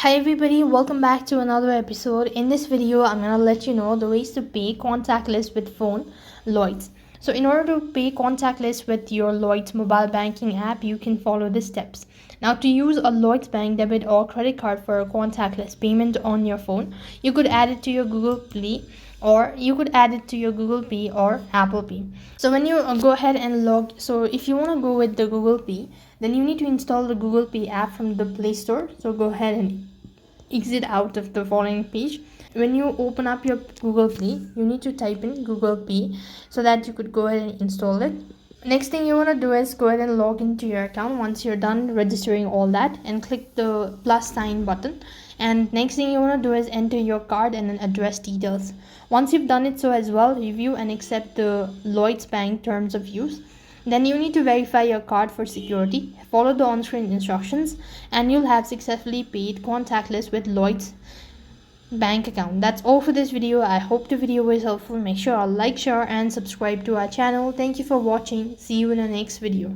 Hi everybody, welcome back to another episode. In this video, I'm gonna let you know the ways to pay contactless with phone Lloyds. So in order to pay contactless with your Lloyds mobile banking app, you can follow the steps. Now to use a Lloyds Bank debit or credit card for a contactless payment on your phone, you could add it to your Google Play or you could add it to your Google Pay or Apple Pay. So when you go ahead and if you want to go with the Google Pay, then you need to install the Google Pay app from the Play Store. So go ahead and exit out of the following page. When you open up your Google Play, you need to type in Google Pay so that you could go ahead and install it. Next thing you want to do is go ahead and log into your account once you're done registering all that, and click the plus sign button. And next thing you want to do is enter your card and then address details. Once you've done it so as well, review and accept the Lloyds Bank terms of use. Then you need to verify your card for security, follow the on-screen instructions, and you'll have successfully paid contactless with Lloyds bank account. That's all for this video. I hope the video was helpful. Make sure to like, share, and subscribe to our channel. Thank you for watching. See you in the next video.